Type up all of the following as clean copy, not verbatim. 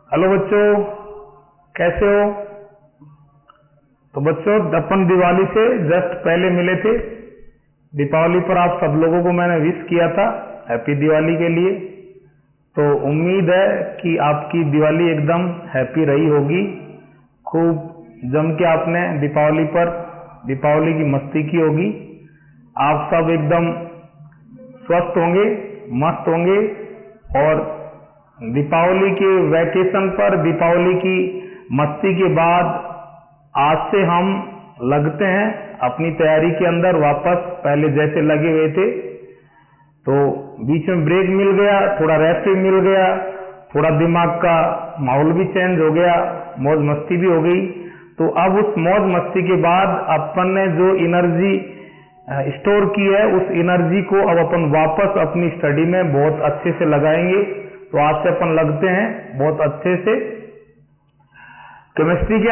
Hello बच्चों, कैसे हो? तो बच्चों, अपन दिवाली से जस्ट पहले मिले थे। दीपावली पर आप सब लोगों को मैंने विश किया था हैप्पी दिवाली के लिए। तो उम्मीद है कि आपकी दिवाली एकदम हैप्पी रही होगी। खूब जम के आपने दीपावली पर दीपावली की मस्ती की होगी। आप सब एकदम स्वस्थ होंगे, मस्त होंगे। और दीपावली के वैकेशन पर दीपावली की मस्ती के बाद आज से हम लगते हैं अपनी तैयारी के अंदर वापस पहले जैसे लगे हुए थे। तो बीच में ब्रेक मिल गया, थोड़ा रेस्ट भी मिल गया, थोड़ा दिमाग का माहौल भी चेंज हो गया, मौज मस्ती भी हो गई। तो अब उस मौज मस्ती के बाद अपन ने जो एनर्जी स्टोर की है, उस एनर्जी को अब अपन वापस अपनी स्टडी में बहुत अच्छे से लगाएंगे। तो आज से अपन लगते हैं बहुत अच्छे से। केमिस्ट्री के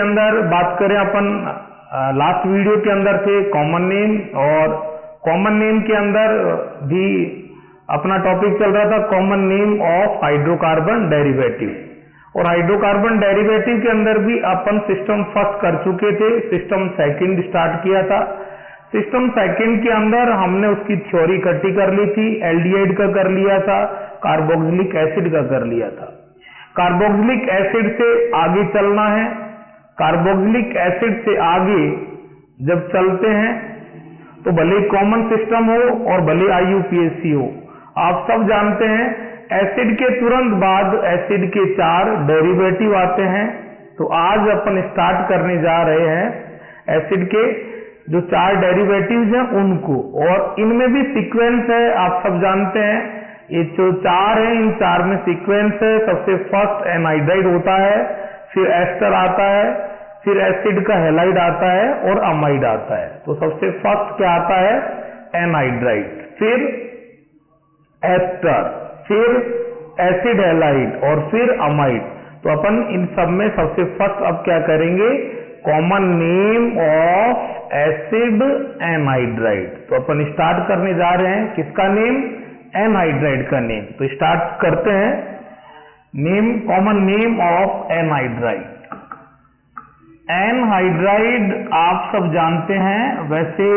अंदर बात करें अपन, लास्ट वीडियो के अंदर थे कॉमन नेम, और कॉमन नेम के अंदर भी अपना टॉपिक चल रहा था common name of hydrocarbon derivative. और हाइड्रोकार्बन डेरिवेटिव के अंदर भी अपन सिस्टम फर्स्ट कर चुके थे, सिस्टम सेकंड स्टार्ट किया था। सिस्टम सेकंड के अंदर हमने उसकी थ्योरी इकट्ठी कर ली थी, एल्डिहाइड का कर लिया था, कार्बोक्सिलिक एसिड का कर लिया था। कार्बोक्सिलिक एसिड से आगे चलना है। कार्बोक्सिलिक एसिड से आगे जब चलते हैं तो भले कॉमन सिस्टम हो और भले IUPAC हो, आप सब जानते हैं एसिड के तुरंत बाद एसिड के 4 डेरिवेटिव आते हैं। तो आज अपन स्टार्ट करने जा रहे हैं एसिड के जो 4 डेरिवेटिव्स हैं उनको, और इनमें भी सीक्वेंस है। आप सब जानते हैं ये जो 4 है, इन 4 में सीक्वेंस है। सबसे फर्स्ट एनहाइड्राइड होता है, फिर एस्टर आता है, फिर एसिड का हैलाइड आता है और अमाइड आता है। तो सबसे फर्स्ट क्या आता है? एनहाइड्राइड, फिर एस्टर, फिर एसिड हैलाइड और फिर अमाइड। तो अपन इन सब में सबसे फर्स्ट अब क्या करेंगे? Common name of acid anhydride. तो अपन स्टार्ट करने जा रहे हैं किसका नेम? एनहाइड्राइड का नेम। तो स्टार्ट करते हैं। Name, common name of anhydride. Anhydride आप सब जानते हैं, वैसे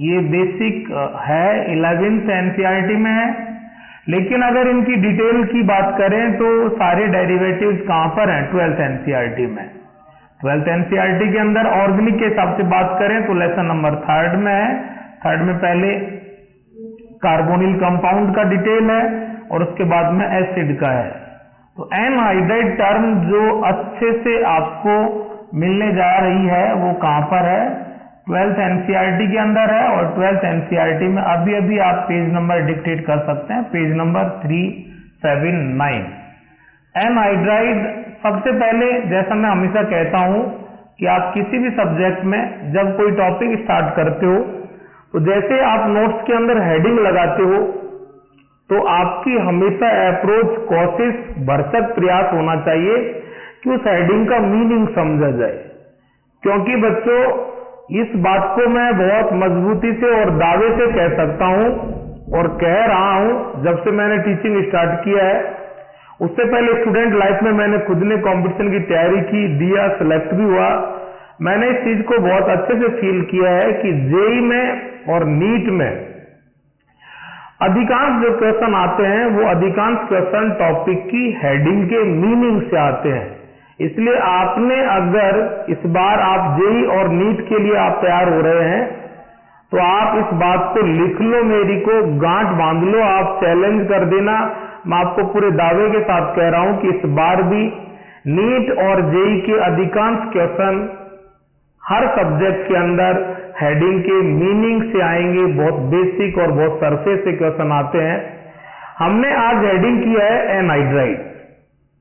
ये बेसिक है, 11th NCERT में है। लेकिन अगर इनकी डिटेल की बात करें तो सारे डेरिवेटिव्स कहां पर हैं? 12th NCERT में। 12th NCERT के अंदर ऑर्गेनिक के हिसाब से बात करें तो लेसन नंबर 3rd में है। 3rd में पहले कार्बोनिल कंपाउंड का डिटेल है और उसके बाद में एसिड का है। तो एनहाइड्राइड टर्म जो अच्छे से आपको मिलने जा रही है वो कहां पर है? 12th NCERT के अंदर है। और 12th NCERT में अभी अभी आप पेज नंबर डिक्टेट कर सकते हैं, पेज नंबर 379। एनहाइड्राइड सबसे पहले, जैसा मैं हमेशा कहता हूं कि आप किसी भी सब्जेक्ट में जब कोई टॉपिक स्टार्ट करते हो तो जैसे आप नोट्स के अंदर हेडिंग लगाते हो तो आपकी हमेशा अप्रोच, कोशिश, भरसक प्रयास होना चाहिए कि उस हेडिंग का मीनिंग समझा जाए। क्योंकि बच्चों, इस बात को मैं बहुत मजबूती से और दावे से कह सकता हूं और कह रहा हूं जब से मैंने टीचिंग स्टार्ट किया है। उससे पहले स्टूडेंट लाइफ में मैंने खुद ने कंपटीशन की तैयारी की, दिया, सिलेक्ट भी हुआ। मैंने इस चीज को बहुत अच्छे से फील किया है कि जेई में और नीट में अधिकांश जो क्वेश्चन आते हैं वो अधिकांश क्वेश्चन टॉपिक की हेडिंग के मीनिंग से आते हैं। इसलिए आपने, अगर इस बार आप जेई और नीट के लिए आप तैयार हो रहे हैं तो आप इस बात को लिख लो, मेरी को गांठ बांध लो, आप चैलेंज कर देना। मैं आपको पूरे दावे के साथ कह रहा हूं कि इस बार भी नीट और जेई के अधिकांश क्वेश्चन हर सब्जेक्ट के अंदर हेडिंग के मीनिंग से आएंगे। बहुत बेसिक और बहुत सरफेस से क्वेश्चन आते हैं। हमने आज हेडिंग किया है एनहाइड्राइड,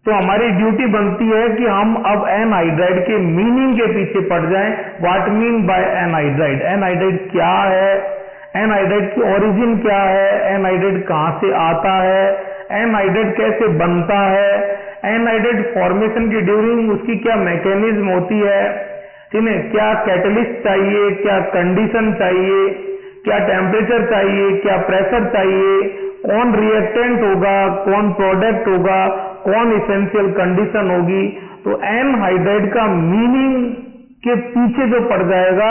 तो हमारी ड्यूटी बनती है कि हम अब एनहाइड्राइड के मीनिंग के पीछे पड़ जाएं। What mean by anhydride? Anhydride क्या है? एनहाइड्राइड की ओरिजिन क्या है? एनहाइड्राइड कहां से आता है? एनहाइड्राइड कैसे बनता है? एनहाइड्राइड फॉर्मेशन की ड्यूरिंग उसकी क्या मैकेनिज्म होती है? ठीक है, क्या कैटलिस्ट चाहिए, क्या कंडीशन चाहिए, क्या टेम्परेचर चाहिए, क्या प्रेशर चाहिए, कौन रिएक्टेंट होगा, कौन प्रोडक्ट होगा, कौन इसेंशियल कंडीशन होगी, तो एनहाइड्राइड का मीनिंग के पीछे जो पड़ जाएगा,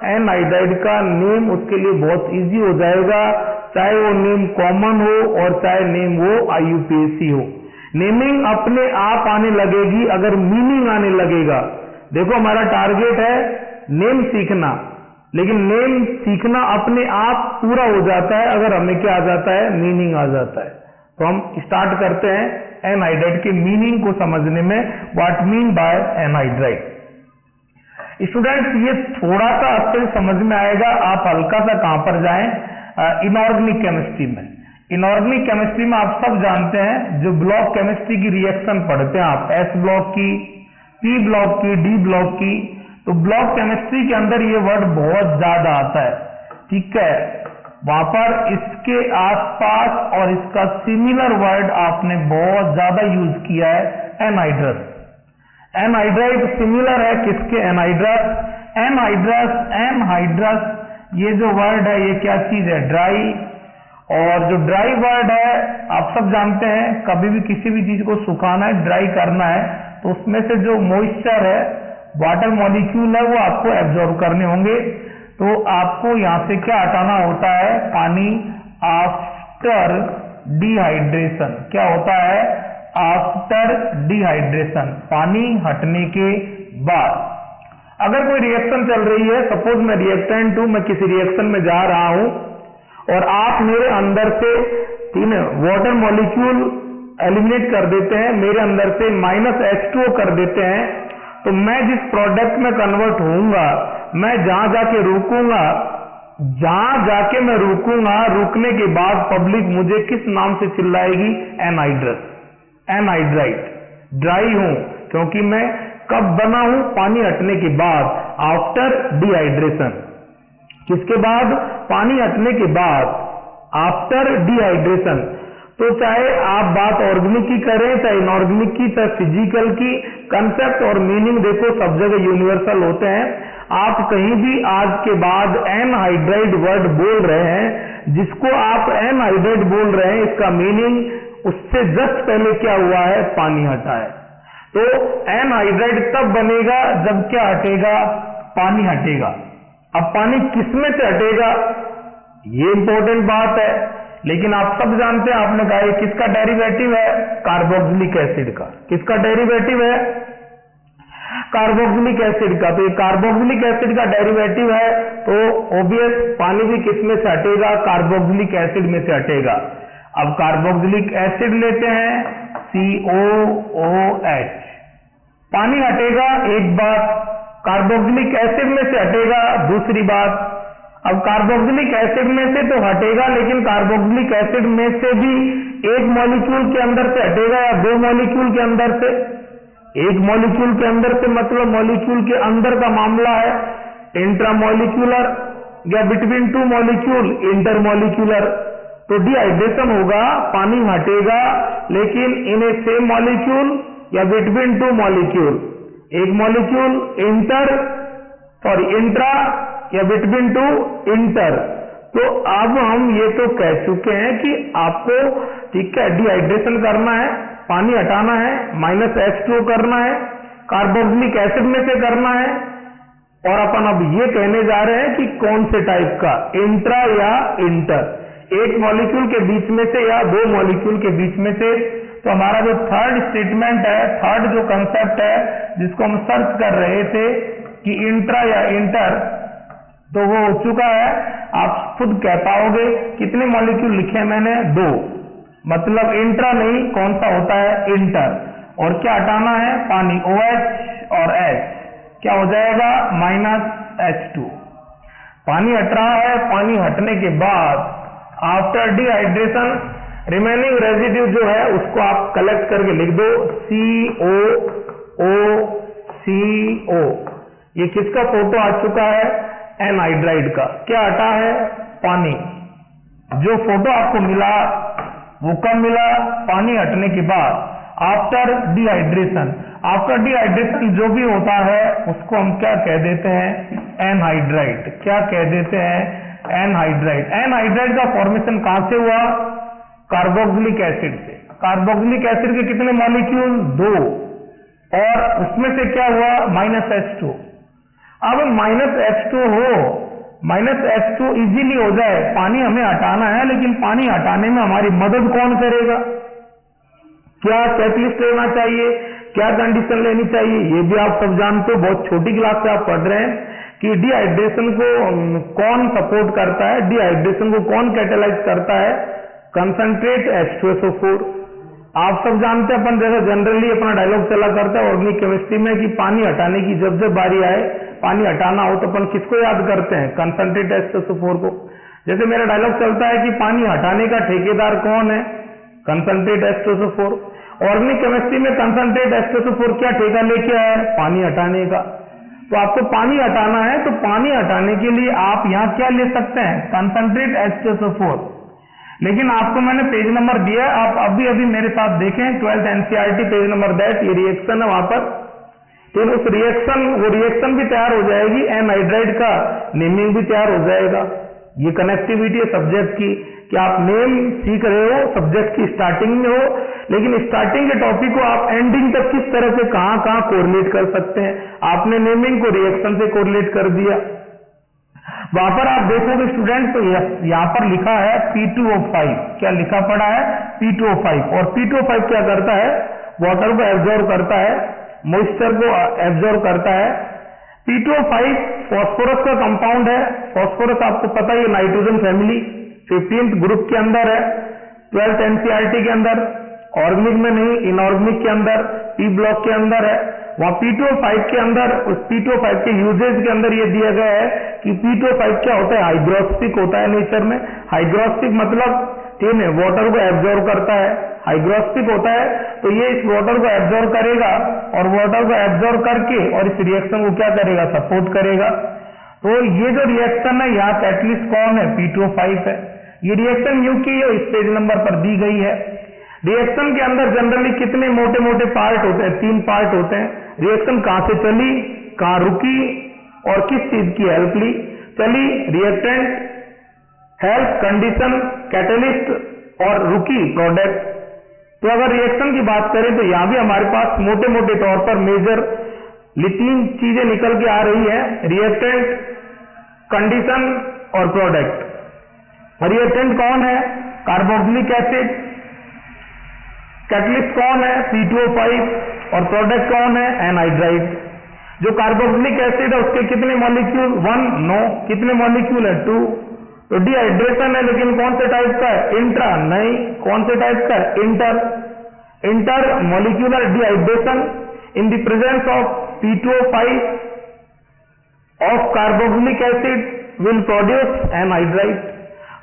एनहाइड्राइड का नेम उसके लिए बहुत इजी हो जाएगा, चाहे वो नेम कॉमन हो और चाहे नेम वो IUPAC हो। नेमिंग अपने आप आने लगेगी अगर मीनिंग आने लगेगा। देखो हमारा टारगेट है नेम सीखना, लेकिन नेम सीखना अपने आप पूरा हो जाता है अगर हमें क्या आ जाता है, मीनिंग आ जाता है। तो हम स्टार्ट करते हैं एनहाइड्राइड के मीनिंग को समझने में, what mean by anhydride. Students ये थोड़ा सा आपसे समझ में आएगा, आप हल्का सा कहां पर जाएं, इनऑर्गेनिक केमिस्ट्री में। इनऑर्गेनिक केमिस्ट्री में आप सब जानते हैं, जो ब्लॉक केमिस्ट्री की रिएक्शन पढ़ते हैं आप, S ब्लॉक की, P ब्लॉक की, D ब्लॉक की, तो ब्लॉक केमिस्ट्री के अंदर ये वर्ड बहुत ज्यादा आता है, ठीक है। वहां पर इसके आसपास और इसका सिमिलर वर्ड आपने बहुत ज्यादा यूज किया है, एनहाइड्रस। एनहाइड्राइड सिमिलर है किसके, एनहाइड्रस। एनहाइड्रस ये जो वर्ड है ये क्या चीज है, ड्राई। और जो ड्राई वर्ड है आप सब जानते हैं, कभी भी किसी भी चीज को सुखाना है, ड्राई करना है, तो उसमें से जो मॉइस्चर है, वाटर मॉलिक्यूल है, वो आपको एब्जॉर्ब करने होंगे। तो आपको यहां से क्या हटाना होता है, पानी आफ्टर डिहाइड्रेशन। क्या होता है, आफ्टर डिहाइड्रेशन, पानी हटने के बाद। अगर कोई रिएक्शन चल रही है, सपोज मैं रिएक्टेंट हूं, मैं किसी रिएक्शन में जा रहा हूं और आप मेरे अंदर से 3 वाटर मॉलिक्यूल एलिमिनेट कर देते हैं, मेरे अंदर से -H2O कर देते हैं, तो मैं जिस प्रोडक्ट में कन्वर्ट होऊंगा, मैं जहां जाके रुकूंगा, जहां जाके मैं रुकूंगा, रुकने के बाद पब्लिक मुझे किस नाम से चिल्लाएगी, एनहाइड्रस, एनहाइड्राइड। ड्राई हूं क्योंकि मैं कब बना हूं, पानी हटने के बाद, आफ्टर डिहाइड्रेशन। किसके बाद, पानी हटने के बाद, आफ्टर डिहाइड्रेशन। तो चाहे आप बात ऑर्गेनिक की करें, चाहे इनऑर्गेनिक की, चाहे फिजिकल की, कंसेप्ट और मीनिंग देखो सब जगह यूनिवर्सल होते हैं। आप कहीं भी आज के बाद एनहाइड्राइड वर्ड बोल रहे हैं, जिसको आप एनहाइड्राइड बोल रहे हैं, इसका मीनिंग उससे जस्ट पहले क्या हुआ है, पानी हटा है। तो एनहाइड्राइड तब बनेगा जब क्या हटेगा, पानी हटेगा। अब पानी किसमें से हटेगा, ये इंपॉर्टेंट बात है, लेकिन आप सब जानते हैं, आपने कहा किसका डेरिवेटिव है, कार्बोक्सिलिक एसिड का। किसका डेरिवेटिव है, कार्बोक्सिलिक एसिड का। तो ये कार्बोक्सिलिक एसिड का डेरिवेटिव है, तो ऑब्वियस पानी भी किसमें से हटेगा, कार्बोक्सिलिक एसिड में से हटेगा। अब कार्बोक्सिलिक एसिड लेते हैं, COOH, पानी हटेगा एक बात, कार्बोक्सिलिक एसिड में से हटेगा दूसरी बात। अब कार्बोक्सिलिक एसिड में से तो हटेगा, लेकिन कार्बोक्सिलिक एसिड में से भी एक मॉलिक्यूल के अंदर से हटेगा या 2 मॉलिक्यूल के अंदर से। एक मॉलिक्यूल के अंदर से मतलब मॉलिक्यूल के अंदर का मामला है, इंट्रामॉलिक्यूलर या बिटवीन 2 मॉलिक्यूल, इंटरमॉलिक्यूलर। तो डिहाइड्रेशन होगा, पानी हटेगा, लेकिन इन ए सेम मॉलिक्यूल या बिटवीन 2 मॉलिक्यूल, एक मॉलिक्यूल इंट्रा या बिटवीन 2 इंटर। तो अब हम ये तो कह चुके हैं कि आपको, ठीक है, डिहाइड्रेशन करना है, पानी हटाना है, -H2O करना है, कार्बोक्सिलिक एसिड में से करना है, और अपन अब ये कहने जा रहे हैं कि कौन से टाइप का, इंट्रा या इंटर, एक मॉलिक्यूल के बीच में से या 2 मॉलिक्यूल के बीच में से। तो हमारा जो थर्ड स्टेटमेंट है, थर्ड जो कंसेप्ट है जिसको हम सर्च कर रहे थे कि इंट्रा या इंटर, तो वो हो चुका है। आप खुद कह पाओगे कितने मॉलिक्यूल लिखे मैंने, 2, मतलब इंट्रा नहीं, कौन सा होता है, इंटर। और क्या हटाना है, पानी, OH और H, क्या हो जाएगा, -H2। पानी हट रहा है, पानी हटने के बाद आफ्टर डिहाइड्रेशन रिमेनिंग रेजिड्यू जो है उसको आप कलेक्ट करके लिख दो, COOCO। ये किसका फोटो आ चुका है, एनहाइड्राइड का। क्या हटा है, पानी। जो फोटो आपको मिला वो कब मिला, पानी हटने के बाद, आफ्टर डिहाइड्रेशन। आफ्टर डिहाइड्रेशन जो भी होता है उसको हम क्या कह देते हैं, एनहाइड्राइड। क्या कह देते हैं, एनहाइड्राइड। एनहाइड्राइड का फॉर्मेशन कहां से हुआ, कार्बोक्सिलिक एसिड से। कार्बोक्सिलिक एसिड के कितने मॉलिक्यूल? 2, और उसमें से क्या हुआ? -H2। अब -H2 हो, -H2 इजीली हो जाए, पानी हमें हटाना है, लेकिन पानी हटाने में हमारी मदद कौन करेगा? क्या कैटलिस्ट लेना चाहिए, क्या कंडीशन लेनी चाहिए, ये भी आप सब जानते हो, बहुत छोटी क्लास से आप पढ़ रहे हैं कि डिहाइड्रेशन को कौन सपोर्ट करता है, डिहाइड्रेशन को कौन कैटेलाइज करता है? Concentrate H2SO4। आप सब जानते हैं, अपन जैसे जनरली अपना डायलॉग चला करता है ऑर्गेनिक केमिस्ट्री में कि पानी हटाने की जब जब बारी आए, पानी हटाना हो तो अपन किसको याद करते हैं? कंसंट्रेट H2SO4 को। जैसे मेरा डायलॉग चलता है कि पानी हटाने का ठेकेदार कौन है? Concentrate H2SO4। ऑर्गेनिक केमिस्ट्री में कंसंट्रेट H2SO4 क्या ठेका लेके आया है? पानी हटाने का। तो आपको पानी हटाना है, तो पानी हटाने के लिए आप यहाँ क्या ले सकते हैं? Concentrate H2SO4। लेकिन आपको मैंने पेज नंबर दिया, आप अभी अभी मेरे साथ देखें 12th NCERT page number that, ये रिएक्शन है वहां पर। तो उस रिएक्शन, वो रिएक्शन भी तैयार हो जाएगी, एनहाइड्राइड का नेमिंग भी तैयार हो जाएगा। ये कनेक्टिविटी है सब्जेक्ट की कि आप नेम सीख रहे हो, सब्जेक्ट की स्टार्टिंग में हो, लेकिन स्टार्टिंग के टॉपिक को आप एंडिंग तक किस तरह से कहां कहां कोरिलेट कर सकते हैं। आपने नेमिंग को रिएक्शन से कोरिलेट कर दिया। वहां पर आप देखोगे स्टूडेंट, तो यहां पर लिखा है P2O5, क्या लिखा पड़ा है? P2O5। और P2O5 क्या करता है? वाटर को एब्जॉर्ब करता है, मॉइस्चर को एब्जॉर्ब करता है। P2O5 फॉस्फोरस का कंपाउंड है। फॉस्फोरस आपको पता ही, नाइट्रोजन फैमिली 15th ग्रुप के अंदर है, 12th NCERT के अंदर, ऑर्गेनिक में नहीं, इनऑर्गेनिक के अंदर, P ब्लॉक के अंदर है। वहां P2O5 के अंदर, उस P2O5 के यूजेज के अंदर ये दिया गया है कि P2O5 क्या होता है? हाइग्रोस्टिक होता है नेचर में। हाइग्रोस्टिक मतलब ठीक है, वाटर को एब्जॉर्ब करता है, हाइग्रोस्टिक होता है, तो ये इस वाटर को एब्जॉर्ब करेगा, और वाटर को एब्जॉर्ब करके और इस रिएक्शन को क्या करेगा? सपोर्ट करेगा। तो ये जो रिएक्शन है, यहाँ कैटलिस्ट कौन है? P2O5 है। ये रिएक्शन यू की इस पेज नंबर पर दी गई है। रिएक्शन के अंदर जनरली कितने मोटे मोटे पार्ट होते हैं? 3 पार्ट होते हैं। रिएक्शन कहां से चली, कहां रुकी, और किस चीज की हेल्प ली? चली रिएक्टेंट, हेल्प, कंडीशन, कैटलिस्ट, और रुकी प्रोडक्ट। तो अगर रिएक्शन की बात करें तो यहां भी हमारे पास मोटे मोटे तौर पर मेजर 3 चीजें निकल के आ रही है, रिएक्टेंट, कंडीशन और प्रोडक्ट। रिएक्टेंट कौन है? Carboxylic acid. कैटलिस्ट कौन है? P2O5। और प्रोडक्ट कौन है? एनहाइड्राइड। जो कार्बोक्सिलिक एसिड है उसके कितने मॉलिक्यूल? 1, नो। कितने मॉलिक्यूल है? 2। तो डिहाइड्रेशन है, लेकिन कौन से टाइप का है? इंट्रा, नहीं। कौन से टाइप का है? Inter. Inter molecular dehydration in the presence of P2O5 of carboxylic acid will produce anhydride.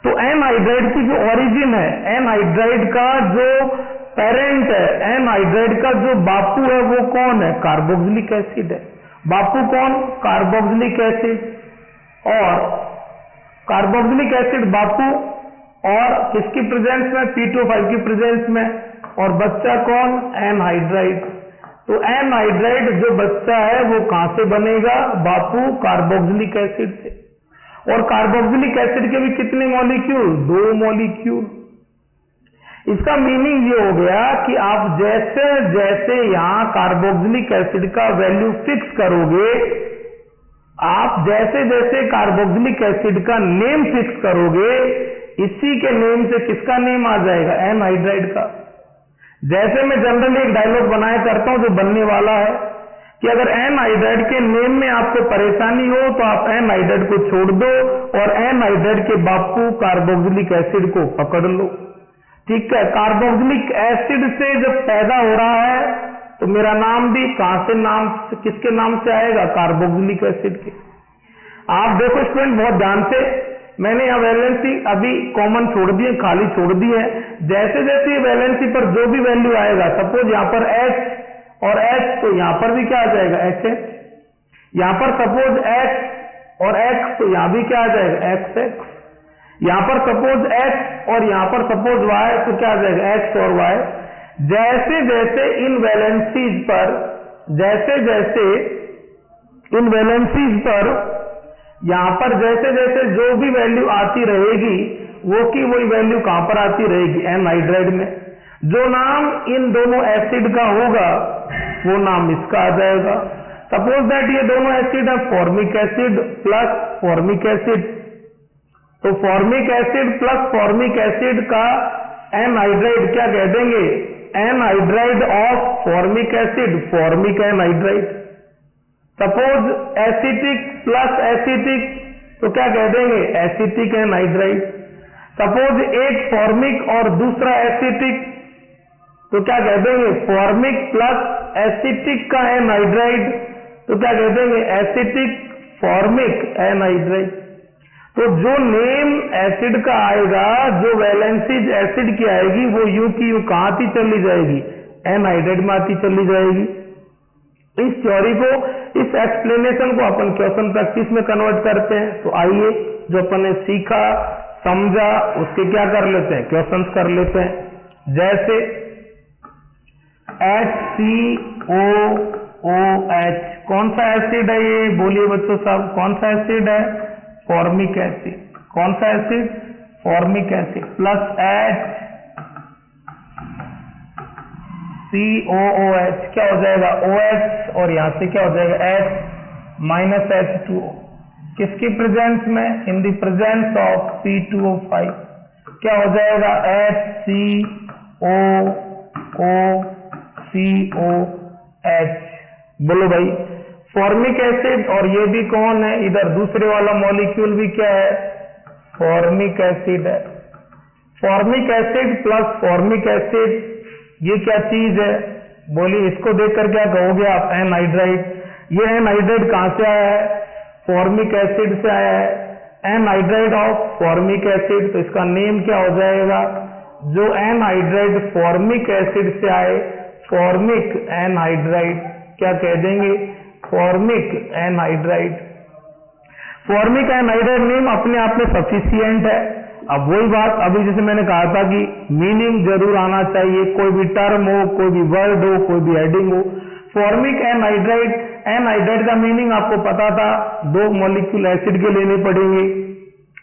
तो एनहाइड्राइड की जो ओरिजिन है, एनहाइड्राइड का जो पेरेंट है, एनहाइड्राइड का जो बापू है वो कौन है? कार्बोक्सिलिक एसिड है। बापू कौन? Carboxylic acid. और कार्बोक्सिलिक एसिड बापू, और किसकी प्रेजेंस में? P2O5 की प्रेजेंस में। और बच्चा कौन? एनहाइड्राइड। तो एनहाइड्राइड जो बच्चा है वो कहां से बनेगा? बापू कार्बोक्सिलिक एसिड से। और कार्बोक्सिलिक एसिड के भी कितने मॉलिक्यूल? 2 मॉलिक्यूल। इसका मीनिंग ये हो गया कि आप जैसे जैसे यहां कार्बोक्सिलिक एसिड का वैल्यू फिक्स करोगे, आप जैसे जैसे कार्बोक्सिलिक एसिड का नेम फिक्स करोगे, इसी के नेम से किसका नेम आ जाएगा? एनहाइड्राइड का। जैसे मैं जनरली एक डायलॉग बनाया करता हूं जो बनने वाला है कि अगर एनहाइड्राइड के नेम में आपको परेशानी हो तो आप एनहाइड्राइड को छोड़ दो और एनहाइड्राइड के बापू कार्बोक्सिलिक एसिड को पकड़ लो। ठीक है, कार्बोक्सिलिक एसिड से जब पैदा हो रहा है तो मेरा नाम भी कहां से नाम, किसके नाम से आएगा? कार्बोक्सिलिक एसिड के। आप देखो स्टूडेंट बहुत ध्यान से, मैंने यहाँ वैलेंसी अभी कॉमन छोड़ दी है, खाली छोड़ दी है। जैसे जैसे वैलेंसी पर जो भी वैल्यू आएगा, सपोज यहाँ पर H और H, तो यहाँ पर भी क्या आ जाएगा? HH। यहाँ पर सपोज X और X, तो यहाँ भी क्या आ जाएगा? XX। यहाँ पर सपोज X और यहाँ पर सपोज Y, तो क्या आ जाएगा? X और Y। जैसे जैसे इन वैलेंसीज पर, जैसे जैसे इन वैलेंसीज पर यहाँ पर जैसे जैसे जो भी वैल्यू आती रहेगी, वो की वही वैल्यू कहां पर आती रहेगी? एनहाइड्राइड में। जो नाम इन दोनों एसिड का होगा वो नाम इसका आ जाएगा। सपोज दैट ये दोनों एसिड है formic acid plus formic acid, तो formic acid plus formic acid का एनहाइड्राइड क्या कह देंगे, anhydride of formic acid, formic anhydride. Suppose acetic plus acetic तो क्या कह देंगे, एसिटिक एनहाइड्राइड। सपोज एक फॉर्मिक और दूसरा एसिटिक तो क्या कह देंगे, फॉर्मिक प्लस एसिटिक का एनहाइड्राइड तो क्या कह देंगे, एसिटिक फॉर्मिक एनहाइड्राइड। तो जो नेम एसिड का आएगा, जो वैलेंसीज एसिड की आएगी वो यू की यू कहां आती चली जाएगी, एनहाइड्राइड में आती चली जाएगी। इस थ्योरी को, इस एक्सप्लेनेशन को अपन क्वेश्चन प्रैक्टिस में कन्वर्ट करते हैं। तो आइए जो अपन ने सीखा समझा उसके क्या कर लेते हैं, क्वेश्चंस कर लेते हैं। जैसे HCOOH कौन सा एसिड है ये, बोलिए बच्चों साहब, कौन सा एसिड है, फॉर्मिक एसिड। कौन सा acid, formic acid. Plus HCOOH क्या हो जाएगा, OH, और यहां से क्या हो जाएगा H माइनस H2O, किसकी प्रेजेंस में, in the presence of P2O5 क्या हो जाएगा, HCOOCOH। बोलो भाई, फॉर्मिक एसिड और ये भी कौन है, इधर दूसरे वाला मॉलिक्यूल भी क्या है, फॉर्मिक एसिड है। Formic acid plus formic acid ये क्या चीज है, बोलिए, इसको देखकर क्या कहोगे आप, एनहाइड्राइड। ये एनहाइड्राइड कहां से आया है, फॉर्मिक एसिड से आया है, एनहाइड्राइड ऑफ फॉर्मिक एसिड। तो इसका नेम क्या हो जाएगा, जो एनहाइड्राइड फॉर्मिक एसिड से आए, फॉर्मिक एनहाइड्राइड क्या कह देंगे, formic anhydride. Formic anhydride name अपने आप में सफिशिएंट है। अब वही बात, अभी जैसे मैंने कहा था कि मीनिंग जरूर आना चाहिए, कोई भी टर्म हो, कोई भी वर्ड हो, कोई भी हेडिंग हो। फॉर्मिक एनहाइड्राइड, एनहाइड्राइड का मीनिंग आपको पता था, दो मॉलिक्यूल एसिड के लेने पड़ेंगे,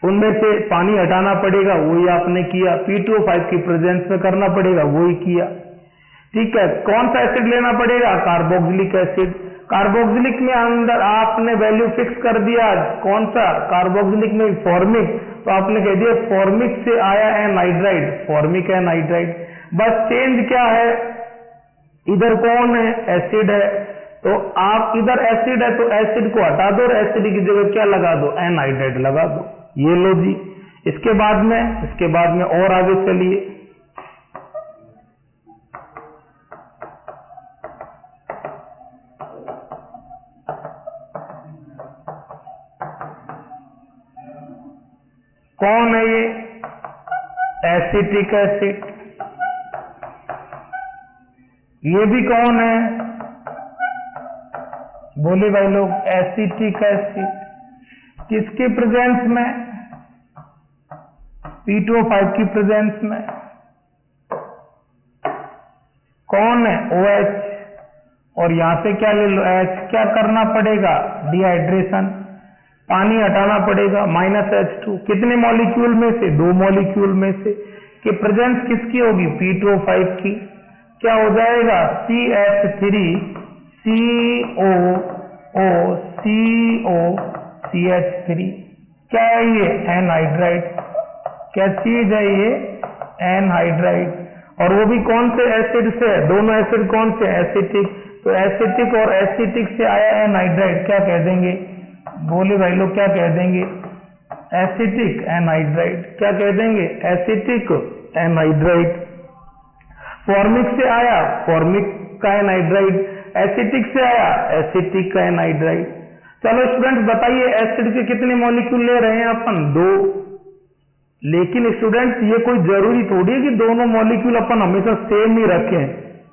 उनमें से पानी हटाना पड़ेगा, वही आपने किया। P2O5 की प्रेजेंस में करना पड़ेगा, वही किया। ठीक है, कौन सा एसिड लेना पड़ेगा, कार्बोक्सिलिक एसिड। कार्बोक्सिलिक में अंदर आपने वैल्यू फिक्स कर दिया, कौन सा, कार्बोक्सिलिक में फॉर्मिक, तो आपने कह दिया फॉर्मिक से आया एनहाइड्राइड, फॉर्मिक एनहाइड्राइड। बस चेंज क्या है, इधर कौन है, एसिड है, तो आप इधर एसिड है तो एसिड को हटा दो और एसिड की जगह क्या लगा दो, एनहाइड्राइड लगा दो। ये लो जी। इसके बाद में और आगे चलिए। कौन है ये, एसिटिक एसिड। ये भी कौन है, बोले भाई लोग, एसिटिक एसिड। किसके प्रेजेंस में, P2O5 की प्रेजेंस में। कौन है, OH, और यहां से क्या ले लो, H। क्या करना पड़ेगा, डिहाइड्रेशन, पानी हटाना पड़ेगा, माइनस H2। कितने मॉलिक्यूल में से, दो मॉलिक्यूल में से। कि प्रेजेंस किसकी होगी, P2O5 की। क्या हो जाएगा, CH3COOCH3। क्या है ये, एनहाइड्राइड। क्या चीज है ये, एनहाइड्राइड। और वो भी कौन से एसिड से, दोनों एसिड कौन से, एसिटिक। तो एसिटिक और एसिटिक से आया एनहाइड्राइड, क्या कह देंगे, बोले भाई लोग, क्या कह देंगे, एसिटिक एनहाइड्राइड। क्या कह देंगे, एसिटिक एनहाइड्राइड। फॉर्मिक से आया, फॉर्मिक का एनहाइड्राइड। एसिटिक से आया, एसिटिक का एनहाइड्राइड। चलो स्टूडेंट्स बताइए, एसिड के कितने मॉलिक्यूल ले रहे हैं अपन, दो। लेकिन स्टूडेंट्स ये कोई जरूरी थोड़ी है कि दोनों मॉलिक्यूल अपन हमेशा सेम ही रखें,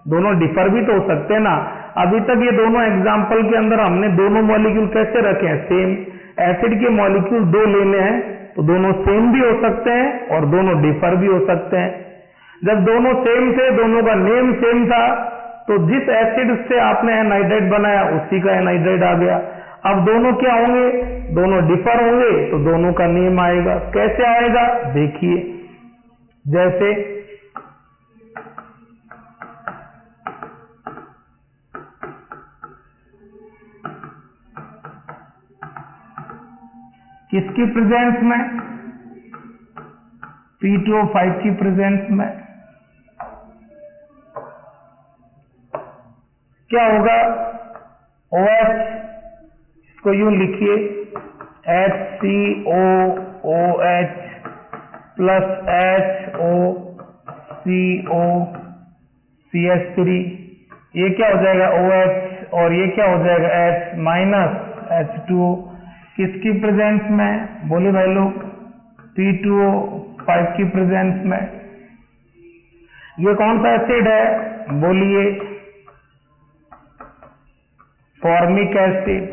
दोनों डिफर भी तो हो सकते हैं ना। अभी तक ये दोनों एग्जाम्पल के अंदर हमने दोनों मॉलिक्यूल कैसे रखे हैं, सेम। एसिड के मॉलिक्यूल दो लेने हैं तो दोनों सेम भी हो सकते हैं और दोनों डिफर भी हो सकते हैं। जब दोनों सेम थे, दोनों का नेम सेम था, तो जिस एसिड से आपने एनहाइड्राइड बनाया उसी का एनहाइड्राइड आ गया। अब दोनों क्या होंगे, दोनों डिफर होंगे तो दोनों का नेम आएगा। कैसे आएगा देखिए, जैसे किसकी प्रेजेंस में, P2O5 की प्रेजेंस में क्या होगा, OH, इसको यूं लिखिए HCOOH प्लस HOCO CH3, ये क्या हो जाएगा OH और ये क्या हो जाएगा H माइनस H2O, किसकी प्रेजेंस में, बोलिए भाई लोग, P2O5 की प्रेजेंस में। ये कौन सा एसिड है, बोलिए फॉर्मिक एसिड,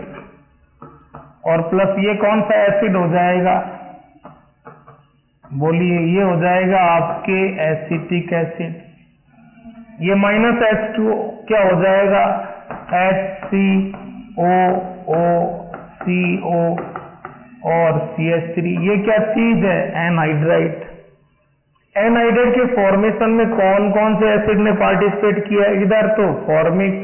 और प्लस ये कौन सा एसिड हो जाएगा, बोलिए ये हो जाएगा आपके एसिटिक एसिड। ये माइनस H2O क्या हो जाएगा, HCOOCO और CH3, ये क्या चीज है, एनहाइड्राइड। एनहाइड्राइड के फॉर्मेशन में कौन कौन से एसिड ने पार्टिसिपेट किया, इधर तो फॉर्मिक,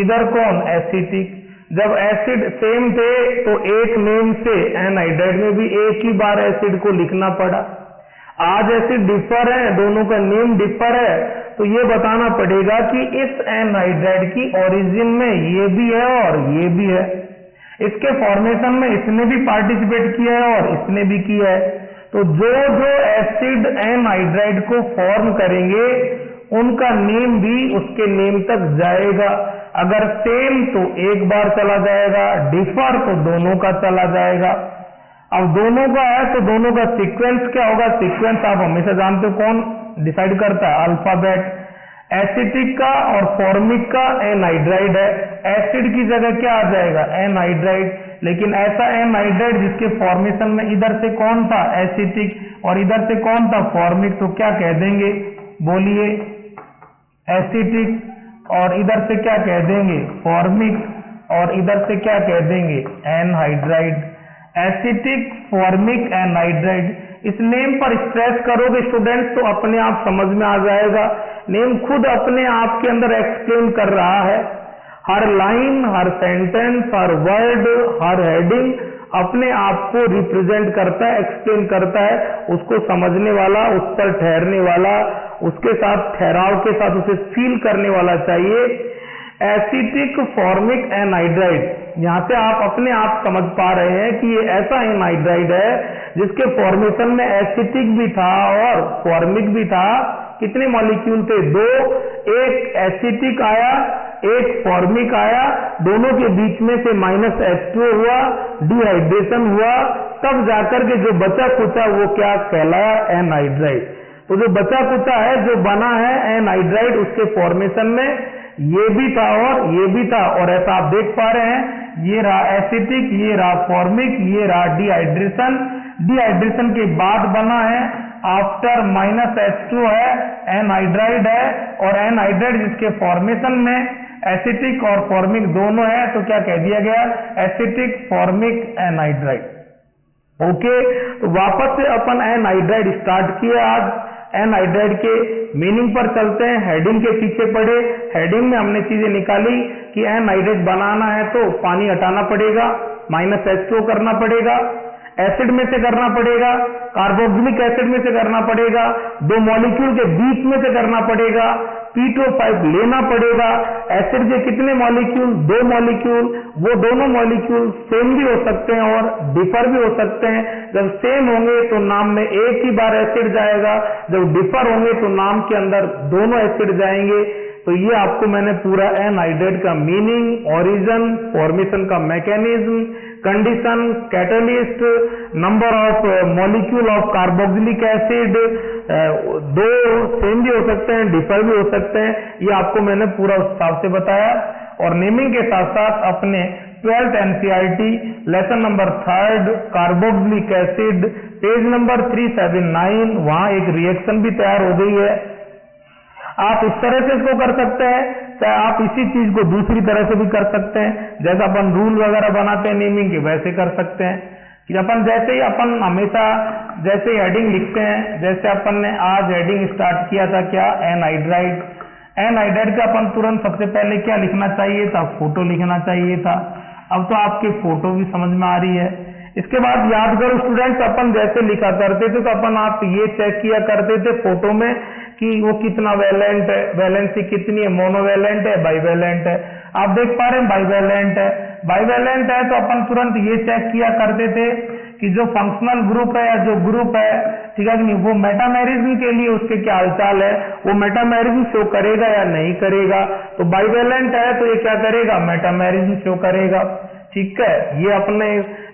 इधर कौन, एसिटिक। जब एसिड सेम थे तो एक नेम से एनहाइड्राइड में भी एक ही बार एसिड को लिखना पड़ा। आज एसिड डिफर है, दोनों का नेम डिफर है, तो ये बताना पड़ेगा कि इस एनहाइड्राइड की ओरिजिन में ये भी है और ये भी है, इसके फॉर्मेशन में इसने भी पार्टिसिपेट किया है और इसने भी किया है। तो जो जो एसिड एनहाइड्राइड को फॉर्म करेंगे उनका नेम भी उसके नेम तक जाएगा। अगर सेम तो एक बार चला जाएगा, डिफर तो दोनों का चला जाएगा। अब दोनों का है तो दोनों का सीक्वेंस क्या होगा, सीक्वेंस आप हमेशा जानते हो कौन डिसाइड करता है, अल्फाबेट। एसिटिक का और फॉर्मिक का एनहाइड्राइड है, एसिड की जगह क्या आ जाएगा, एनहाइड्राइड। लेकिन ऐसा एनहाइड्राइड जिसके फॉर्मेशन में इधर से कौन था, एसिटिक, और इधर से कौन था, फॉर्मिक, तो क्या कह देंगे, बोलिए एसिटिक, और इधर से क्या कह देंगे, फॉर्मिक, और इधर से क्या कह देंगे, एनहाइड्राइड। Acetic, formic, anhydride. इस नेम पर स्ट्रेस करोगे स्टूडेंट्स तो अपने आप समझ में आ जाएगा। नेम खुद अपने आप के अंदर एक्सप्लेन कर रहा है। हर लाइन, हर सेंटेंस, हर वर्ड, हर हेडिंग अपने आप को रिप्रेजेंट करता है, एक्सप्लेन करता है। उसको समझने वाला, उस पर ठहरने वाला, उसके साथ ठहराव के साथ उसे फील करने वाला चाहिए। एसिटिक, फॉर्मिक, एनहाइड्राइड, यहाँ से आप अपने आप समझ पा रहे हैं कि ये ऐसा एनहाइड्राइड है जिसके फॉर्मेशन में एसिटिक भी था और फॉर्मिक भी था। कितने मॉलिक्यूल थे, दो, एक एसिटिक आया, एक फॉर्मिक आया, दोनों के बीच में से माइनस H2O हुआ, डिहाइड्रेशन हुआ, तब जाकर के जो बचा कुचा वो क्या कहलाया, एनहाइड्राइड। तो जो बचा कुचा है, जो बना है एनहाइड्राइड, उसके फॉर्मेशन में ये भी था और ये भी था, और ऐसा आप देख पा रहे हैं, ये रहा एसिटिक, ये रहा फॉर्मिक, ये रहा डिहाइड्रेशन। डिहाइड्रेशन के बाद बना है, आफ्टर माइनस H2 है, एनहाइड्राइड है, और एनहाइड्राइड जिसके फॉर्मेशन में एसिटिक और फॉर्मिक दोनों है, तो क्या कह दिया गया, एसिटिक, फॉर्मिक, एनहाइड्राइड। ओके, तो वापस से अपन एनहाइड्राइड स्टार्ट किए आज। एनहाइड्राइड के मीनिंग पर चलते हैं, हेडिंग के पीछे पढ़े। हेडिंग में हमने चीजें निकाली कि एनहाइड्राइड बनाना है तो पानी हटाना पड़ेगा, माइनस H2O करना पड़ेगा, एसिड में से करना पड़ेगा, कार्बोक्सिलिक एसिड में से करना पड़ेगा, दो मॉलिक्यूल के बीच में से करना पड़ेगा, P2O5 लेना पड़ेगा। एसिड के कितने मॉलिक्यूल, दो मॉलिक्यूल, वो दोनों मॉलिक्यूल सेम भी हो सकते हैं और डिफर भी हो सकते हैं। जब सेम होंगे तो नाम में एक ही बार एसिड जाएगा, जब डिफर होंगे तो नाम के अंदर दोनों एसिड जाएंगे। तो ये आपको मैंने पूरा एनहाइड्राइड का मीनिंग, ओरिजिन, फॉर्मेशन का mechanism, condition, catalyst, number of molecule of carboxylic acid, दो सेम भी हो सकते हैं, डिफर भी हो सकते हैं, ये आपको मैंने पूरा उस हिसाब से बताया। और नेमिंग के साथ साथ अपने 12th NCERT lesson number 3 carboxylic acid, page number 379, वहां एक रिएक्शन भी तैयार हो गई है। आप इस तरह से इसको कर सकते हैं, चाहे आप इसी चीज को दूसरी तरह से भी कर सकते हैं। जैसा अपन रूल वगैरह बनाते हैं नेमिंग के, वैसे कर सकते हैं कि अपन जैसे ही अपन हमेशा जैसे हेडिंग लिखते हैं, जैसे अपन ने आज हेडिंग स्टार्ट किया था क्या, एनहाइड्राइड। एनहाइड्राइड का अपन तुरंत सबसे पहले क्या लिखना चाहिए था, फोटो लिखना चाहिए था। अब तो आपकी फोटो भी समझ में आ रही है। इसके बाद याद करो स्टूडेंट्स, अपन जैसे लिखा करते थे तो अपन आप ये चेक किया करते थे फोटो में कि वो कितना वैलेंट है, वैलेंसी कितनी है, मोनोवैलेंट है, बाइवैलेंट है। आप देख पा रहे हैं बाइवैलेंट है। बाइवैलेंट है तो अपन तुरंत ये चेक किया करते थे कि जो फंक्शनल ग्रुप है या जो ग्रुप है, ठीक है कि नहीं, वो मेटामेरिज्म के लिए उसके क्या हालचाल है, वो मेटामेरिज्म शो करेगा या नहीं करेगा। तो बाइवैलेंट है तो ये क्या करेगा, मेटामेरिज्म शो करेगा। ठीक है, ये अपने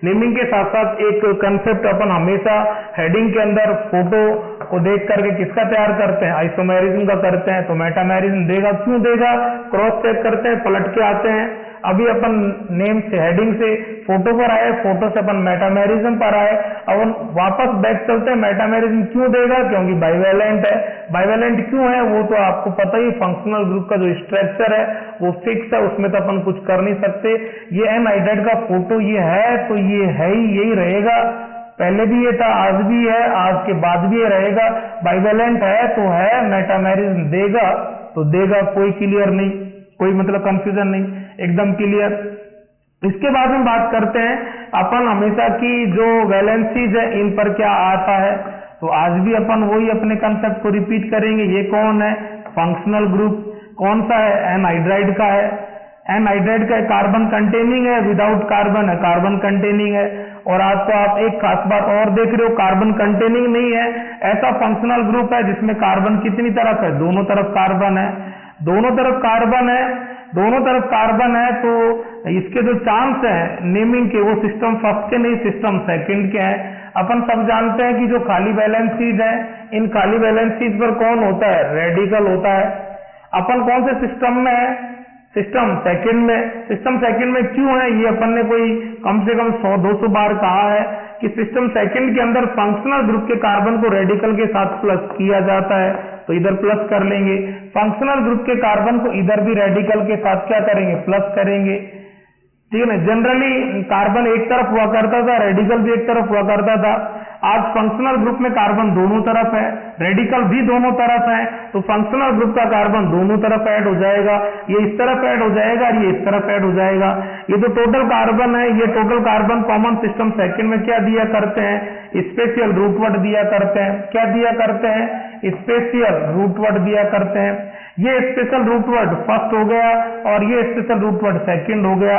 नेमिंग के साथ साथ एक कंसेप्ट अपन हमेशा हेडिंग के अंदर फोटो को देख करके किसका तैयार करते हैं, आइसोमेरिज्म का करते हैं। तो मेटामेरिज्म देगा, क्यों देगा, क्रॉस चेक करते हैं, पलट के आते हैं। अभी अपन नेम से हेडिंग से फोटो पर आए, फोटो से अपन मेटामेरिज्म पर आए, अब वापस बैक चलते हैं। मेटामेरिज्म क्यों देगा, क्योंकि बाइवैलेंट है। बाइवैलेंट क्यों है वो तो आपको पता ही, फंक्शनल ग्रुप का जो स्ट्रक्चर है वो फिक्स है, उसमें तो अपन कुछ कर नहीं सकते। ये एनहाइड्राइड का फोटो ये है तो ये है ही, यही रहेगा, पहले भी ये था, आज भी है, आज के बाद भी ये रहेगा। बाइवैलेंट है तो है, मेटामेरिज्म देगा तो देगा, कोई क्लियर नहीं, कोई मतलब कंफ्यूजन नहीं, एकदम क्लियर। इसके बाद हम बात करते हैं अपन हमेशा की जो वैलेंसीज है इन पर क्या आता है। तो आज भी अपन वही अपने कंसेप्ट को रिपीट करेंगे। ये कौन है, फंक्शनल ग्रुप कौन सा है, एनहाइड्राइड का है। एनहाइड्राइड का कार्बन कंटेनिंग है, विदाउट कार्बन है, कार्बन कंटेनिंग है। और आज तो आप एक खास बात और देख रहे हो, कार्बन कंटेनिंग नहीं है, ऐसा फंक्शनल ग्रुप है जिसमें कार्बन कितनी तरफ है, दोनों तरफ कार्बन है, दोनों तरफ कार्बन है, दोनों तरफ कार्बन है। तो इसके जो चांस है नेमिंग के, वो सिस्टम फर्स्ट के नहीं, सिस्टम सेकंड के हैं। अपन सब जानते हैं कि जो खाली वैलेंसीज है, इन खाली वैलेंसीज पर कौन होता है, रेडिकल होता है। अपन कौन से सिस्टम में है, सिस्टम सेकंड में। सिस्टम सेकंड में क्यों है, ये अपन ने कोई कम से कम 100-200 बार कहा है कि सिस्टम सेकंड के अंदर फंक्शनल ग्रुप के कार्बन को रेडिकल के साथ प्लस किया जाता है, तो इधर प्लस कर लेंगे। फंक्शनल ग्रुप के कार्बन को इधर भी रेडिकल के साथ क्या करेंगे, प्लस करेंगे। ठीक है ना, जनरली कार्बन एक तरफ हुआ करता था, रेडिकल भी एक तरफ हुआ करता था। आज फंक्शनल ग्रुप में कार्बन दोनों तरफ है, रेडिकल भी दोनों तरफ है, तो फंक्शनल ग्रुप का कार्बन दोनों तरफ ऐड हो जाएगा। ये इस तरफ ऐड हो जाएगा, ये इस तरफ ऐड हो जाएगा। ये जो टोटल कार्बन है, ये total carbon common system second में क्या दिया करते हैं, स्पेशल रूट वर्ड दिया करते हैं। क्या दिया करते हैं, स्पेशल रूट वर्ड दिया करते हैं। ये स्पेशल रूट वर्ड फर्स्ट हो गया और ये स्पेशल रूट वर्ड सेकंड हो गया।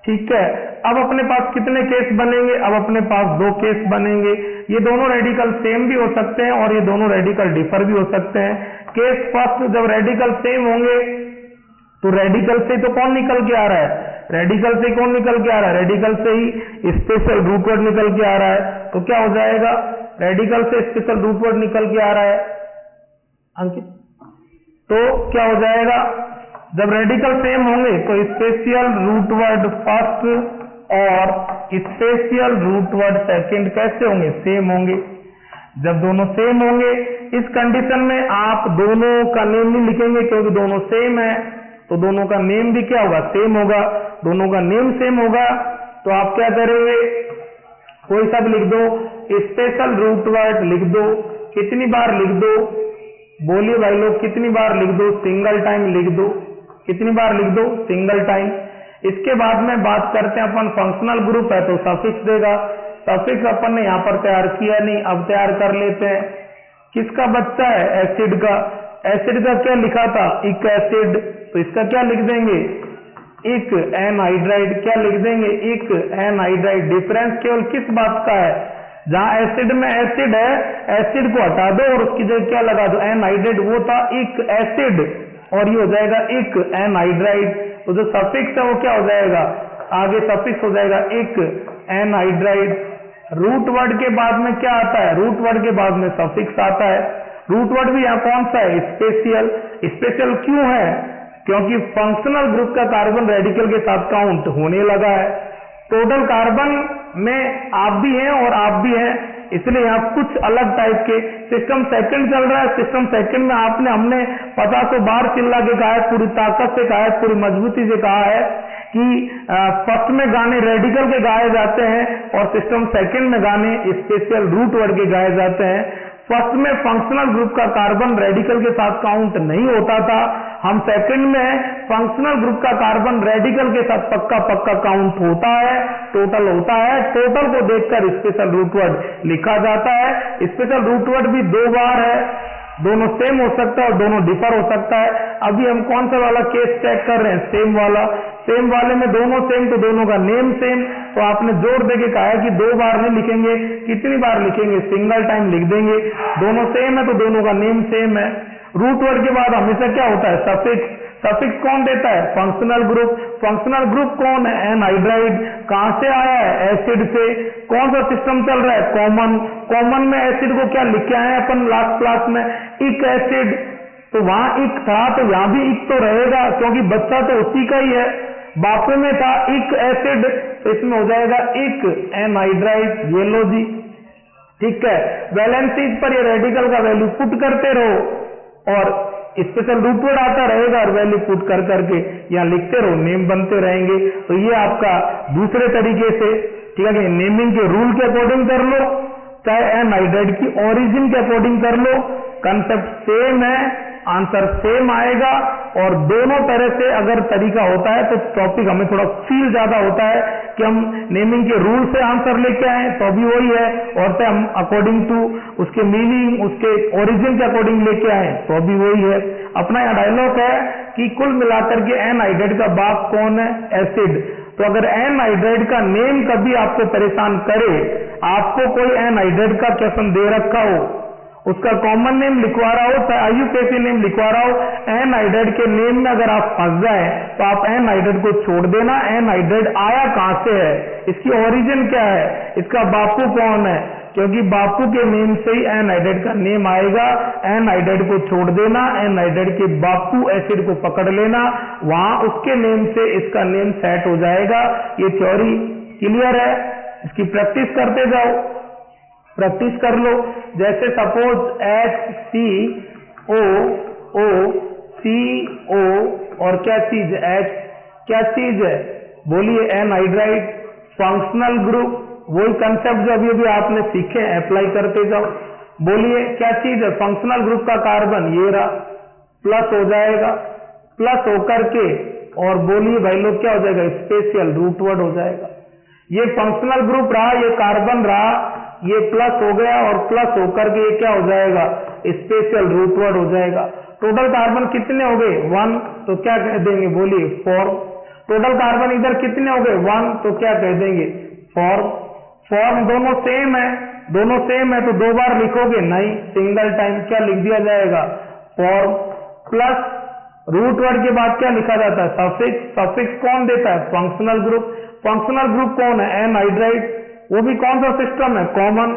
ठीक है, अब अपने पास कितने केस बनेंगे, अब अपने पास 2 केस बनेंगे। ये दोनों रेडिकल सेम भी हो सकते हैं और ये दोनों रेडिकल डिफर भी हो सकते हैं। केस फर्स्ट, जब रेडिकल सेम होंगे तो रेडिकल से तो कौन निकल के आ रहा है, रेडिकल से कौन निकल के आ रहा है, रेडिकल से ही स्पेशल रूट वर्ड निकल के आ रहा है। तो क्या हो जाएगा, रेडिकल से स्पेशल रूट वर्ड निकल के आ रहा है अंकित, तो क्या हो जाएगा, जब रेडिकल सेम होंगे तो स्पेशल रूट वर्ड फर्स्ट और स्पेशल रूट वर्ड सेकंड कैसे होंगे, सेम होंगे। जब दोनों सेम होंगे, इस कंडीशन में आप दोनों का नेम नहीं लिखेंगे क्योंकि दोनों सेम है, तो दोनों का नेम भी क्या होगा, सेम होगा। दोनों का नेम सेम होगा तो आप क्या करेंगे, कोई सा भी लिख दो, स्पेशल रूट वर्ड लिख दो। कितनी बार लिख दो, बोलिए भाई लोग, कितनी बार लिख दो, सिंगल टाइम लिख दो। कितनी बार लिख दो, सिंगल टाइम। इसके बाद में बात करते हैं अपन, फंक्शनल ग्रुप है तो सफिक्स देगा। सफिक्स अपन ने यहाँ पर तैयार किया नहीं, अब तैयार कर लेते हैं। किसका बच्चा है, एसिड का। एसिड का क्या लिखा था, इक एसिड, तो इसका क्या लिख देंगे, इक एनहाइड्राइड। क्या लिख देंगे, इक एनहाइड्राइड। डिफरेंस केवल किस बात का है, जहां एसिड में एसिड है, एसिड को हटा दो और उसकी जगह क्या लगा दो, एनहाइड्राइड। वो था इक एसिड और ये हो जाएगा इक एनहाइड्राइड। तो जो सफिक्स है वो क्या हो जाएगा, आगे सफिक्स हो जाएगा इक एनहाइड्राइड। रूट वर्ड के बाद में क्या आता है, रूट वर्ड के बाद में सफिक्स आता है। रूट वर्ड भी यहाँ कौन सा है, स्पेशल। स्पेशल क्यों है, क्योंकि फंक्शनल ग्रुप का कार्बन रेडिकल के साथ काउंट होने लगा है। टोटल कार्बन में आप भी हैं और आप भी हैं, इसलिए यहाँ कुछ अलग टाइप के। सिस्टम सेकंड चल रहा है, सिस्टम सेकंड में हमने 50 बार चिल्ला के कहा है, पूरी ताकत से कहा है, पूरी मजबूती से कहा है कि फर्स्ट में गाने रेडिकल के गाए जाते हैं और सिस्टम सेकंड में गाने स्पेशल रूट वर्ड के गाए जाते हैं। फर्स्ट में फंक्शनल ग्रुप का कार्बन रेडिकल के साथ काउंट नहीं होता था, हम सेकंड में है, फंक्शनल ग्रुप का कार्बन रेडिकल के साथ पक्का पक्का काउंट होता है, टोटल होता है। टोटल को देखकर स्पेशल रूट वर्ड लिखा जाता है। स्पेशल रूट वर्ड भी 2 बार है, दोनों सेम हो सकता है और दोनों डिफर हो सकता है। अभी हम कौन सा वाला केस चेक कर रहे हैं, सेम वाला। सेम वाले में दोनों सेम तो दोनों का नेम सेम, तो आपने जोर देके कहा है कि 2 बार नहीं लिखेंगे, कितनी बार लिखेंगे, सिंगल टाइम लिख देंगे। दोनों सेम है तो दोनों का नेम सेम है। रूट वर्ड के बाद हमेशा क्या होता है, सफिक्स। सफिक्स कौन देता है, फंक्शनल ग्रुप। फंक्शनल ग्रुप कौन है, एनहाइड्राइड। कहां से आया है, एसिड से। कौन सा सिस्टम चल रहा है, कॉमन। कॉमन में एसिड को क्या लिखे आए अपन लास्ट क्लास में, इक एसिड। तो वहां इक था तो यहां भी इक तो रहेगा, क्योंकि बच्चा तो उसी का ही है। बापू में था इक एसिड, तो इसमें हो जाएगा इक एनहाइड्राइड। ये लो जी, ठीक है। वैलेंसीज पर ये रेडिकल का वैल्यू पुट करते रहो और स्पेशल रूट वर्ड आता रहेगा और वैल्यू पुट कर करके यहाँ लिखते रहो, नेम बनते रहेंगे। तो ये आपका दूसरे तरीके से, ठीक है, नेमिंग के रूल के अकॉर्डिंग कर लो, चाहे एनहाइड्राइड की ओरिजिन के अकॉर्डिंग कर लो। कंसेप्ट सेम है, आंसर सेम आएगा। और दोनों तरह से अगर तरीका होता है तो टॉपिक हमें थोड़ा फील ज्यादा होता है कि हम नेमिंग के रूल से आंसर लेके आए तो भी वही है, और से हम अकॉर्डिंग टू उसके मीनिंग, उसके ओरिजिन के अकॉर्डिंग लेके आए तो भी वही है। अपना यह डायलॉग है कि कुल मिलाकर के एनहाइड्राइड का बाप कौन है, एसिड। तो अगर एनहाइड्राइड का नेम कभी आपको परेशान करे, आपको कोई एनहाइड्राइड का क्वेश्चन दे रखा हो, उसका कॉमन नेम लिखवा रहा हो, चाहे आईयूपीएसी नेम लिखवा रहा हो, एनहाइड्राइड के नेम में अगर आप फंस जाए तो आप एनहाइड्राइड को छोड़ देना। एनहाइड्राइड आया कहां से है, इसकी ओरिजिन क्या है, इसका बापू कौन है, क्योंकि बापू के नेम से ही एनहाइड्राइड का नेम आएगा। एनहाइड्राइड को छोड़ देना, एनहाइड्राइड के बापू एसिड को पकड़ लेना, वहां उसके नेम से इसका नेम सेट हो जाएगा। ये थ्योरी क्लियर है, इसकी प्रैक्टिस करते जाओ, प्रैक्टिस कर लो। जैसे सपोज HCO CO और क्या चीज H, क्या चीज है, बोलिए, एनहाइड्राइड। फंक्शनल ग्रुप, वही कंसेप्ट जो अभी अभी आपने सीखे अप्लाई करते जाओ। बोलिए क्या चीज है, फंक्शनल ग्रुप का कार्बन, ये रहा, प्लस हो जाएगा, प्लस होकर के, और बोलिए भाई लोग क्या हो जाएगा, स्पेशल रूट वर्ड हो जाएगा। ये फंक्शनल ग्रुप रहा, ये कार्बन रहा, ये प्लस हो गया और प्लस होकर के ये क्या हो जाएगा, स्पेशल रूट वर्ड हो जाएगा। टोटल कार्बन कितने हो गए, 1, तो क्या कह देंगे, बोलिए फॉर्म। टोटल कार्बन इधर कितने हो गए, 1, तो क्या कह देंगे, फॉर्म। फॉर्म दोनों सेम है, दोनों सेम है तो 2 बार लिखोगे नहीं, सिंगल टाइम क्या लिख दिया जाएगा, फॉर्म। प्लस रूट वर्ड के बाद क्या लिखा जाता है, सफिक्स। सफिक्स कौन देता है, फंक्शनल ग्रुप। फंक्शनल ग्रुप कौन है, एनहाइड्राइड, वो भी कौन सा सिस्टम है, कॉमन।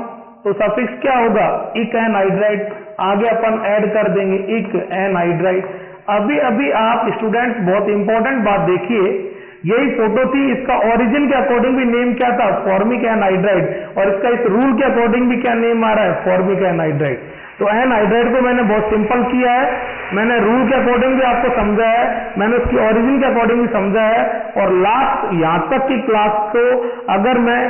तो सफिक्स क्या होगा, इक एनहाइड्राइड। आगे अपन ऐड कर देंगे इक एनहाइड्राइड। अभी अभी आप स्टूडेंट्स बहुत इंपॉर्टेंट बात देखिए, यही फोटो थी, इसका ओरिजिन के अकॉर्डिंग भी नेम क्या था, फॉर्मिक एनहाइड्राइड, और इसका इस रूल के अकॉर्डिंग भी क्या नेम आ रहा है, फॉर्मिक एनहाइड्राइड। तो एनहाइड्राइड को मैंने बहुत सिंपल किया है, मैंने रूल के अकॉर्डिंग भी आपको समझा है, मैंने उसकी ओरिजिन के अकॉर्डिंग भी समझा है, और लास्ट यहां तक की क्लास को अगर मैं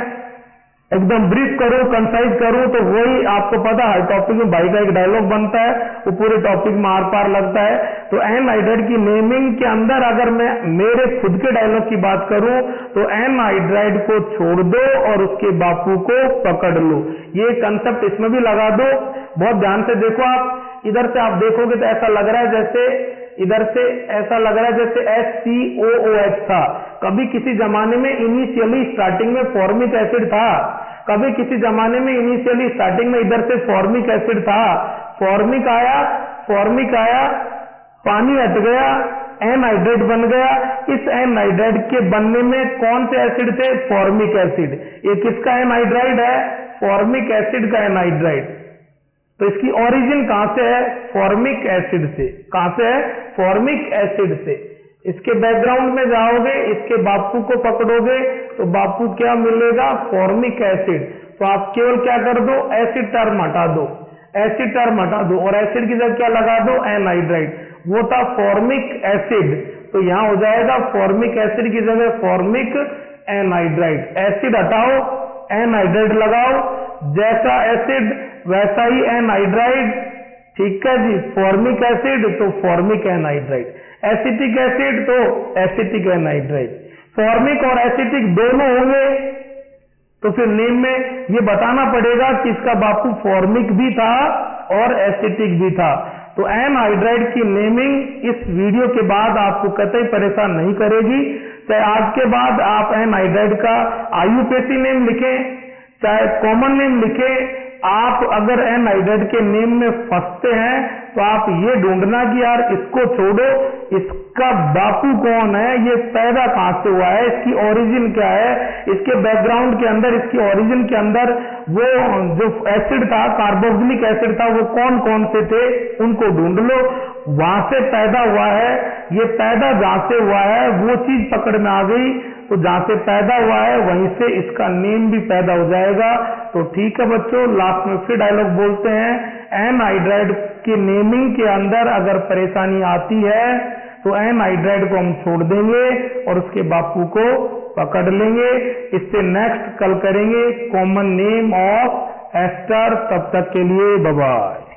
एकदम ब्रीफ करूं, कंसाइज करूं, तो वही आपको पता है टॉपिक में भाई का एक डायलॉग बनता है, वो पूरे टॉपिक में आर पार लगता है। तो एनहाइड्राइड की नेमिंग के अंदर अगर मैं मेरे खुद के डायलॉग की बात करूं तो एनहाइड्राइड को छोड़ दो और उसके बापू को पकड़ लो। ये कंसेप्ट इसमें भी लगा दो, बहुत ध्यान से देखो। आप इधर से आप देखोगे तो ऐसा लग रहा है जैसे, इधर से ऐसा लग रहा है जैसे HCOOH था। कभी किसी जमाने में इनिशियली स्टार्टिंग में फॉर्मिक एसिड था, कभी किसी जमाने में इनिशियली स्टार्टिंग में इधर से फॉर्मिक एसिड था। फॉर्मिक आया, पानी हट गया, एनहाइड्राइड बन गया। इस एनहाइड्राइड के बनने में कौन से एसिड थे, फॉर्मिक एसिड। ये किसका एनहाइड्राइड है, फॉर्मिक एसिड का एनहाइड्राइड। तो इसकी ओरिजिन कहां से है, फॉर्मिक एसिड से। कहां से है, फॉर्मिक एसिड से। इसके बैकग्राउंड में जाओगे, इसके बापू को पकड़ोगे तो बापू क्या मिलेगा, फॉर्मिक एसिड। तो आप केवल क्या कर दो, एसिड टर्म हटा दो, एसिड टर्म हटा दो और एसिड की जगह क्या लगा दो, एनहाइड्राइड। वो था फॉर्मिक एसिड, तो यहां हो जाएगा फॉर्मिक एसिड की जगह फॉर्मिक एनहाइड्राइड। एसिड हटाओ, एनहाइड्राइड लगाओ, जैसा एसिड वैसा ही एनहाइड्राइड। ठीक है जी, फॉर्मिक एसिड तो फॉर्मिक एनहाइड्राइड। एसिटिक एसिड तो एसिटिक एनहाइड्राइड, फॉर्मिक और एसिटिक दोनों होंगे तो फिर नेम में ये बताना पड़ेगा कि इसका बापू फॉर्मिक भी था और एसिटिक भी था। तो एनहाइड्राइड की नेमिंग इस वीडियो के बाद आपको कतई परेशान नहीं करेगी। चाहे आज के बाद आप एनहाइड्राइड का आईयूपीएसी नेम लिखें, चाहे कॉमन नेम लिखें, आप अगर एनहाइड्राइड के नेम में फंसते हैं तो आप ये ढूंढना कि यार इसको छोड़ो, इसका बापू कौन है, ये पैदा कहां से हुआ है, इसकी ओरिजिन क्या है, इसके बैकग्राउंड के अंदर, इसकी ओरिजिन के अंदर वो जो एसिड था, कार्बोक्सिलिक एसिड था, वो कौन कौन से थे, उनको ढूंढ लो। वहां से पैदा हुआ है, ये पैदा जहां से हुआ है वो चीज पकड़ में आ गई, तो जहां से पैदा हुआ है वहीं से इसका नेम भी पैदा हो जाएगा। तो ठीक है बच्चों, लास्ट में फिर डायलॉग बोलते हैं, एनहाइड्राइड की नेमिंग के अंदर अगर परेशानी आती है तो एनहाइड्राइड को हम छोड़ देंगे और उसके बापू को पकड़ लेंगे। इससे नेक्स्ट कल करेंगे कॉमन नेम ऑफ एस्टर। तब तक के लिए बाय बाय।